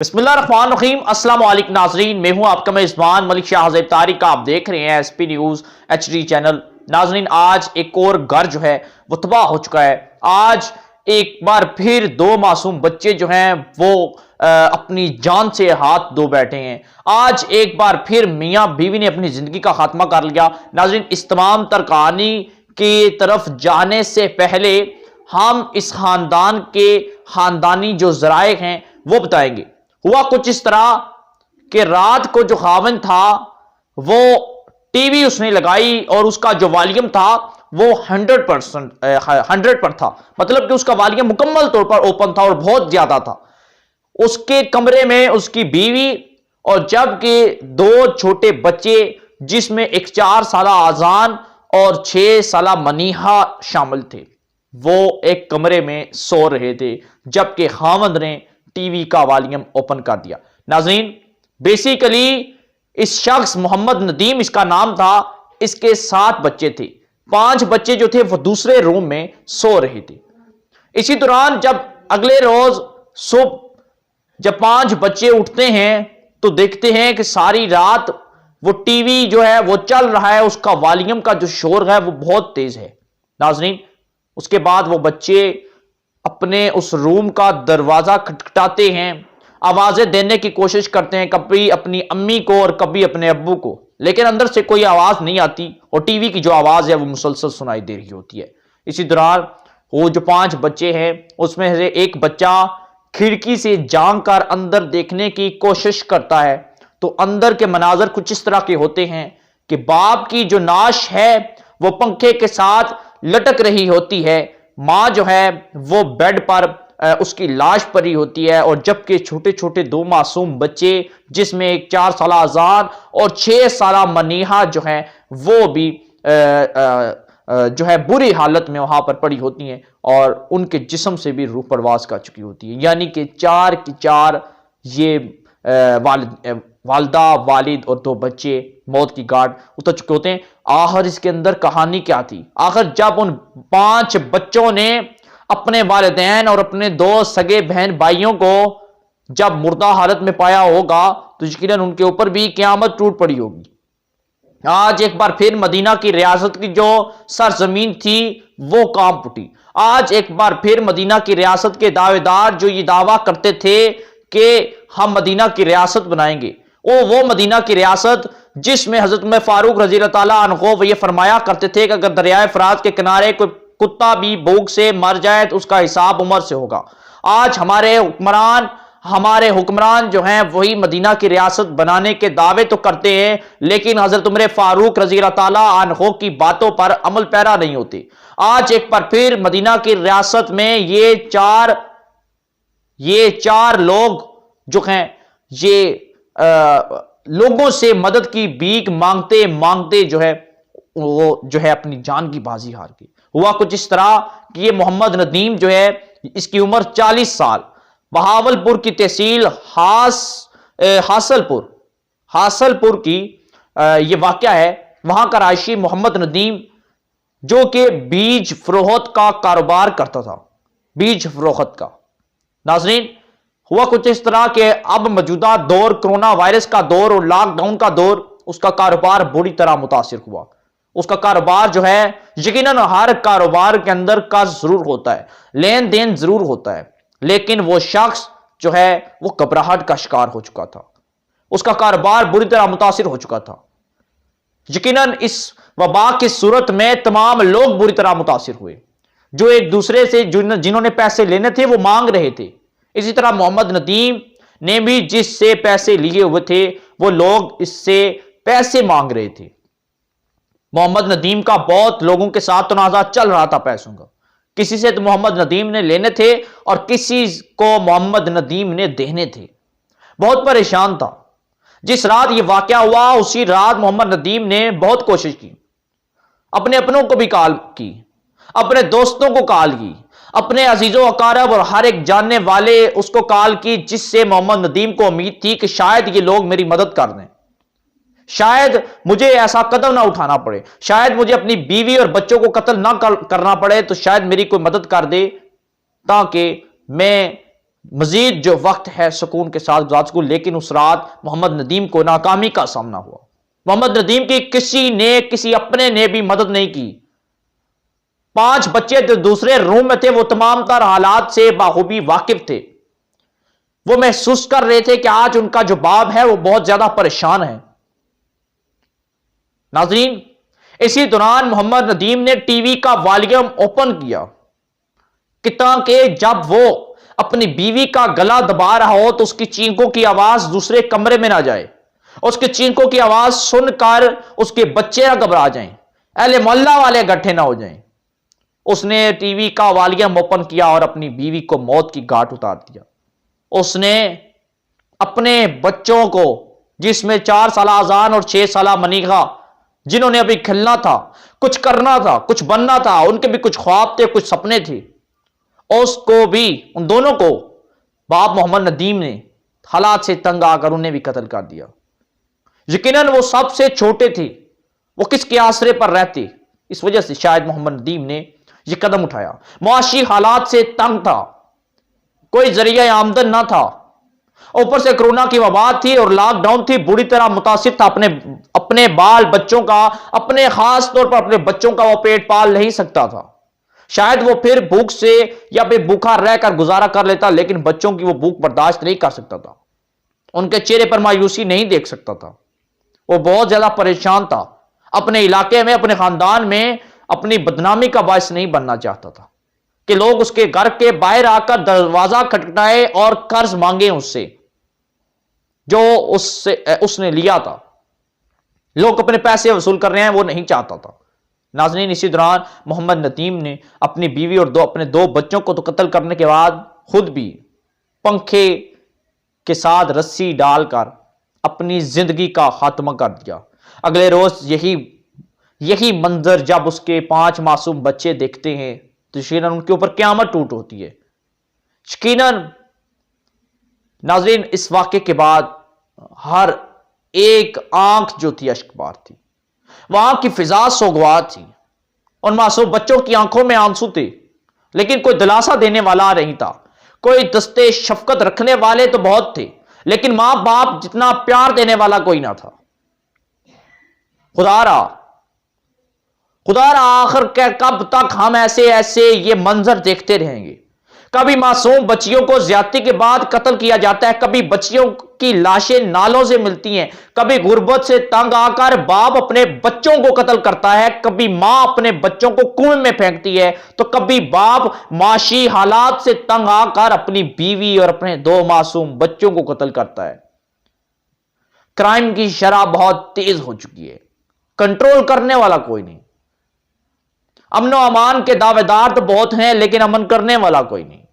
بسم اللہ الرحمن الرحیم۔ السلام علیکم ناظرین، میں ہوں آپ کا میزبان ملک شاہ زیب طارق۔ آپ دیکھ رہے ہیں S P news H D channel. ناظرین، آج ایک اور گھر جو ہے وہ تباہ ہو چکا ہے۔ آج ایک بار پھر دو معصوم بچے جو ہیں وہ اپنی جان سے ہاتھ دھو بیٹھے ہیں۔ آج ایک بار پھر میاں بیوی نے اپنی زندگی کا خاتمہ کر لیا۔ ناظرین، اس تمام تر کہانی کی طرف جانے سے پہلے ہم اس خاندان کے خاندانی جو ذرائع ہیں وہ بتائیں گے۔ ہوا کچھ اس طرح کہ رات کو جو خاوند تھا وہ ٹی وی اس نے لگائی اور اس کا جو والیوم تھا وہ 100 پر تھا، مطلب کہ اس کا والیوم مکمل طور پر اوپن تھا اور بہت زیادہ تھا۔ اس کے کمرے میں اس کی بیوی اور جبکہ دو چھوٹے بچے جس میں ایک 4 سالہ آذان اور 6 سالہ منیحہ شامل تھے، وہ ایک کمرے میں سو رہے تھے جبکہ خاوند نے ٹی وی کا والیوم اوپن کر دیا۔ ناظرین، بیسیکلی اس شخص محمد ندیم اس کا نام تھا، اس کے 7 بچے تھے۔ 5 بچے جو تھے وہ دوسرے روم میں سو رہے تھے۔ اسی دوران جب اگلے روز صبح جب 5 بچے اٹھتے ہیں تو دیکھتے ہیں کہ ساری رات وہ ٹی وی جو ہے وہ چل رہا ہے، اس کا والیوم کا جو شور ہے وہ بہت تیز ہے۔ ناظرین، اس کے بعد وہ بچے اپنے اس روم کا دروازہ کھٹکھٹاتے ہیں، آوازیں دینے کی کوشش کرتے ہیں، کبھی اپنی امی کو اور کبھی اپنے ابو کو، لیکن اندر سے کوئی آواز نہیں آتی اور ٹی وی کی جو آواز ہے وہ مسلسل سنائی دے رہی ہوتی ہے۔ اسی دوران وہ جو 5 بچے ہیں اس میں سے ایک بچہ کھڑکی سے جھانک کر اندر دیکھنے کی کوشش کرتا ہے تو اندر کے مناظر کچھ اس طرح کے ہوتے ہیں کہ باپ کی جو ناش ہے وہ پنکھے کے ساتھ لٹک رہی ہوتی ہے، ماں جو ہے وہ بیڈ پر اس کی لاش پڑی ہوتی ہے، اور جبکہ چھوٹے چھوٹے 2 معصوم بچے جس میں ایک 4 سالہ اذان اور 6 سالہ منیحہ جو ہیں وہ بھی جو ہے بری حالت میں وہاں پر پڑی ہوتی ہیں اور ان کے جسم سے بھی روح پرواز کر چکی ہوتی ہے، یعنی کہ 4 کی 4 یہ والدہ، والد اور 2 بچے موت کی گھاٹ اتر چکے ہوتے ہیں۔ آخر اس کے اندر کہانی کیا تھی؟ آخر جب ان 5 بچوں نے اپنے والدین اور اپنے 2 سگے بہن بھائیوں کو جب مردہ حالت میں پایا ہوگا تو یقیناً ان کے اوپر بھی قیامت ٹوٹ پڑی ہوگی۔ آج ایک بار پھر مدینہ کی ریاست کی جو سرزمین تھی وہ کانپ اٹھی۔ آج ایک بار پھر مدینہ کی ریاست کے دعوے دار جو یہ دعویٰ کرتے تھے کہ ہم مدینہ کی ریاست بنائیں گے، وہ مدینہ کی ریاست جس میں حضرت عمر فاروق رضی اللہ تعالیٰ عنہ وہ یہ فرمایا کرتے تھے کہ اگر دریائے فرات کے کنارے کوئی کتا بھی بھوک سے مر جائے تو اس کا حساب عمر سے ہوگا۔ آج ہمارے حکمران جو ہیں وہی مدینہ کی ریاست بنانے کے دعوے تو کرتے ہیں لیکن حضرت عمر فاروق رضی اللہ تعالیٰ عنہ کی باتوں پر عمل پیرا نہیں ہوتے۔ آج ایک بار پھر مدینہ کی ریاست میں یہ چار لوگ جو ہیں یہ لوگوں سے مدد کی بھیک مانگتے مانگتے جو ہے وہ جو ہے اپنی جان کی بازی ہار گئی۔ ہوا کچھ اس طرح کہ یہ محمد ندیم جو ہے اس کی عمر 40 سال، بہاولپور کی تحصیل حاصل پور کی یہ واقعہ ہے۔ وہاں کا رہائشی محمد ندیم جو کہ بیج فروخت کا کاروبار کرتا تھا، بیج فروخت کا۔ ناظرین، ہوا کچھ اس طرح کہ اب موجودہ دور کرونا وائرس کا دور اور لاک ڈاؤن کا دور، اس کا کاروبار بری طرح متاثر ہوا۔ اس کا کاروبار جو ہے یقیناً ہر کاروبار کے اندر کا ضرور ہوتا ہے، لین دین ضرور ہوتا ہے، لیکن وہ شخص جو ہے وہ گھبراہٹ کا شکار ہو چکا تھا، اس کا کاروبار بری طرح متاثر ہو چکا تھا۔ یقیناً اس وبا کی صورت میں تمام لوگ بری طرح متاثر ہوئے، جو ایک دوسرے سے جنہوں نے پیسے لینے تھے وہ مانگ رہے تھے۔ اسی طرح محمد ندیم نے بھی جس سے پیسے لیے ہوئے تھے وہ لوگ اس سے پیسے مانگ رہے تھے۔ محمد ندیم کا بہت لوگوں کے ساتھ تنازع چل رہا تھا پیسوں کا، کسی سے تو محمد ندیم نے لینے تھے اور کسی کو محمد ندیم نے دینے تھے۔ بہت پریشان تھا۔ جس رات یہ واقعہ ہوا اسی رات محمد ندیم نے بہت کوشش کی، اپنے اپنوں کو بھی کال کی، اپنے دوستوں کو کال کی، اپنے عزیز و اقارب اور ہر ایک جاننے والے اس کو کال کی جس سے محمد ندیم کو امید تھی کہ شاید یہ لوگ میری مدد کر دیں، شاید مجھے ایسا قدم نہ اٹھانا پڑے، شاید مجھے اپنی بیوی اور بچوں کو قتل نہ کرنا پڑے، تو شاید میری کوئی مدد کر دے تاکہ میں مزید جو وقت ہے سکون کے ساتھ گزار سکوں، لیکن اس رات محمد ندیم کو ناکامی کا سامنا ہوا۔ محمد ندیم کی کسی اپنے نے بھی مدد نہیں کی۔ 5 بچے جو دوسرے روم میں تھے وہ تمام تر حالات سے بخوبی واقف تھے۔ وہ محسوس کر رہے تھے کہ آج ان کا جو باپ ہے وہ بہت زیادہ پریشان ہے۔ ناظرین، اسی دوران محمد ندیم نے ٹی وی کا والیوم اوپن کیا کہ جب وہ اپنی بیوی کا گلا دبا رہا ہو تو اس کی چینکوں کی آواز دوسرے کمرے میں نہ جائے، اس کی چینکوں کی آواز سن کر اس کے بچے نہ گھبرا جائیں، اہل محلہ والے اکٹھے نہ ہو جائیں۔ اس نے ٹی وی کا والیوم اوپن کیا اور اپنی بیوی کو موت کی گھاٹ اتار دیا۔ اس نے اپنے بچوں کو، جس میں 4 سالہ اذان اور 6 سالہ منیغا، جنہوں نے ابھی کھلنا تھا، کچھ کرنا تھا، کچھ بننا تھا، ان کے بھی کچھ خواب تھے، کچھ سپنے تھے، اس کو بھی، ان دونوں کو باپ محمد ندیم نے حالات سے تنگ آ کر انہیں بھی قتل کر دیا۔ یقیناً وہ سب سے چھوٹے تھے، وہ کس کے آسرے پر رہتے، اس وجہ سے شاید محمد ندیم نے یہ قدم اٹھایا۔ معاشی حالات سے تنگ تھا، کوئی ذریعہ آمدن نہ تھا، اوپر سے کرونا کی وبا تھی اور لاک ڈاؤن تھی، بری طرح متاثر تھا اپنے بال بچوں کا، اپنے خاص طور پر اپنے بچوں کا وہ پیٹ پال نہیں سکتا تھا۔ شاید وہ پھر بھوک سے یا پھر بھوکا رہ کر گزارا کر لیتا، لیکن بچوں کی وہ بھوک برداشت نہیں کر سکتا تھا، ان کے چہرے پر مایوسی نہیں دیکھ سکتا تھا۔ وہ بہت زیادہ پریشان تھا، اپنے علاقے میں، اپنے خاندان میں اپنی بدنامی کا باعث نہیں بننا چاہتا تھا کہ لوگ اس کے گھر کے باہر آ کر دروازہ کھٹکھٹائے اور قرض مانگے اس سے جو اس نے لیا تھا۔ لوگ اپنے پیسے وصول کر رہے ہیں، وہ نہیں چاہتا تھا۔ ناظرین، اسی دوران محمد ندیم نے اپنی بیوی اور اپنے 2 بچوں کو تو قتل کرنے کے بعد خود بھی پنکھے کے ساتھ رسی ڈال کر اپنی زندگی کا خاتمہ کر دیا۔ اگلے روز یہی منظر جب اس کے 5 معصوم بچے دیکھتے ہیں تو یقیناً ان کے اوپر قیامت ٹوٹ ہوتی ہے۔ یقیناً ناظرین، اس واقعے کے بعد ہر ایک آنکھ جو تھی اشک بار تھی، وہاں کی فضا سوگوار تھی، ان معصوم بچوں کی آنکھوں میں آنسو تھے، لیکن کوئی دلاسا دینے والا نہیں تھا، کوئی دستے شفقت رکھنے والے تو بہت تھے، لیکن ماں باپ جتنا پیار دینے والا کوئی نہ تھا۔ خدا را آخر کب تک ہم ایسے یہ منظر دیکھتے رہیں گے؟ کبھی معصوم بچیوں کو زیادتی کے بعد قتل کیا جاتا ہے، کبھی بچیوں کی لاشیں نالوں سے ملتی ہیں، کبھی غربت سے تنگ آ کر باپ اپنے بچوں کو قتل کرتا ہے، کبھی ماں اپنے بچوں کو کنویں میں پھینکتی ہے، تو کبھی باپ معاشی حالات سے تنگ آ کر اپنی بیوی اور اپنے 2 معصوم بچوں کو قتل کرتا ہے۔ کرائم کی شرح بہت تیز ہو چکی ہے، کنٹرول کرنے والا کوئی نہیں۔ امن و امان کے دعوے دار تو بہت ہیں، لیکن امن کرنے والا کوئی نہیں۔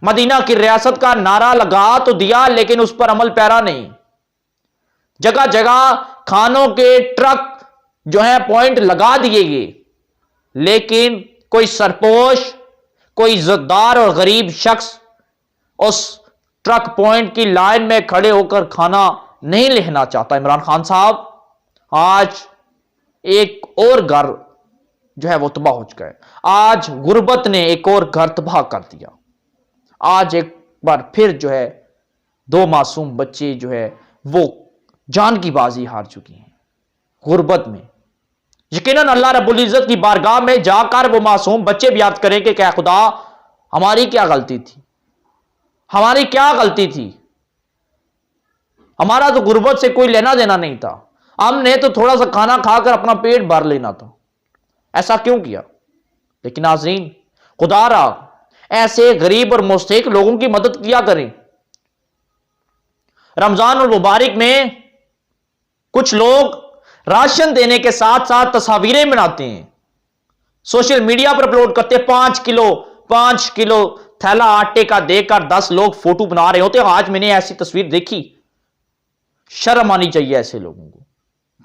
مدینہ کی ریاست کا نعرہ لگا تو دیا، لیکن اس پر عمل پیرا نہیں۔ جگہ جگہ کھانوں کے ٹرک جو ہیں پوائنٹ لگا دیے گئے، لیکن کوئی سرپوش، کوئی عزتدار اور غریب شخص اس ٹرک پوائنٹ کی لائن میں کھڑے ہو کر کھانا نہیں لینا چاہتا۔ عمران خان صاحب، آج ایک اور گھر جو ہے وہ تباہ ہو چکا ہے۔ آج غربت نے ایک اور گھر تباہ کر دیا۔ آج ایک بار پھر جو ہے 2 معصوم بچے جو ہے وہ جان کی بازی ہار چکی ہیں غربت میں۔ یقیناً اللہ رب العزت کی بارگاہ میں جا کر وہ معصوم بچے بھی یاد کریں کہ کیا خدا، ہماری کیا غلطی تھی، ہماری کیا غلطی تھی، ہمارا تو غربت سے کوئی لینا دینا نہیں تھا، ہم نے تو تھوڑا سا کھانا کھا کر اپنا پیٹ بھر لینا تھا، ایسا کیوں کیا؟ لیکن ناظرین، خدا را ایسے غریب اور مستحق لوگوں کی مدد کیا کریں۔ رمضان المبارک میں کچھ لوگ راشن دینے کے ساتھ ساتھ تصاویریں بناتے ہیں، سوشل میڈیا پر اپلوڈ کرتے ہیں۔ 5 کلو تھیلا آٹے کا دے کر 10 لوگ فوٹو بنا رہے ہوتے ہیں۔ آج میں نے ایسی تصویر دیکھی، شرم آنی چاہیے ایسے لوگوں کو۔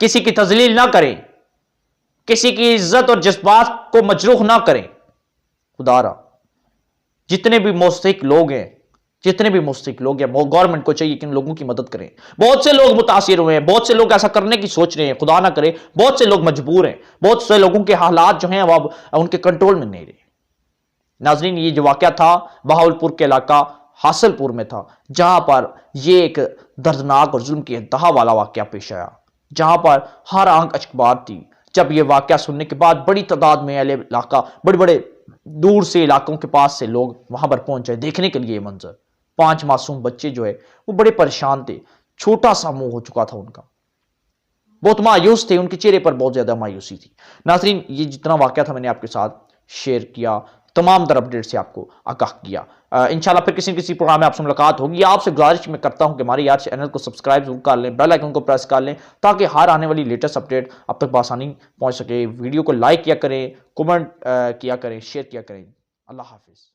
کسی کی تذلیل نہ کریں، کسی کی عزت اور جذبات کو مجروح نہ کریں۔ خدا را جتنے بھی مستحق لوگ ہیں گورنمنٹ کو چاہیے کہ ان لوگوں کی مدد کریں۔ بہت سے لوگ متاثر ہوئے ہیں، بہت سے لوگ ایسا کرنے کی سوچ رہے ہیں، خدا نہ کرے بہت سے لوگ مجبور ہیں، بہت سے لوگوں کے حالات جو ہیں وہ اب ان کے کنٹرول میں نہیں رہے۔ ناظرین، یہ جو واقعہ تھا بہاولپور کے علاقہ حاصل پور میں تھا، جہاں پر یہ ایک دردناک اور ظلم کی انتہا والا واقعہ پیش آیا، جہاں پر ہر آنکھ اشکبار تھی جب یہ واقعہ سننے کے بعد بڑی تعداد میں اہل علاقہ بڑے بڑے دور سے علاقوں کے پاس سے لوگ وہاں پر پہنچے دیکھنے کے لیے یہ منظر۔ 5 معصوم بچے جو ہے وہ بڑے پریشان تھے، چھوٹا سا منہ ہو چکا تھا ان کا، بہت مایوس تھے، ان کے چہرے پر بہت زیادہ مایوسی تھی۔ ناظرین، یہ جتنا واقعہ تھا میں نے آپ کے ساتھ شیئر کیا، تمام تر اپڈیٹ سے آپ کو آگاہ کیا۔ انشاءاللہ پھر کسی پروگرام میں آپ سے ملاقات ہوگی۔ آپ سے گزارش میں کرتا ہوں کہ ہماری یار چینل کو سبسکرائب ضرور کر لیں، بیل آئیکن کو پریس کر لیں تاکہ ہر آنے والی لیٹسٹ اپڈیٹ اب تک بآسانی پہنچ سکے۔ ویڈیو کو لائک کیا کریں، کمنٹ کیا کریں، شیئر کیا کریں۔ اللہ حافظ۔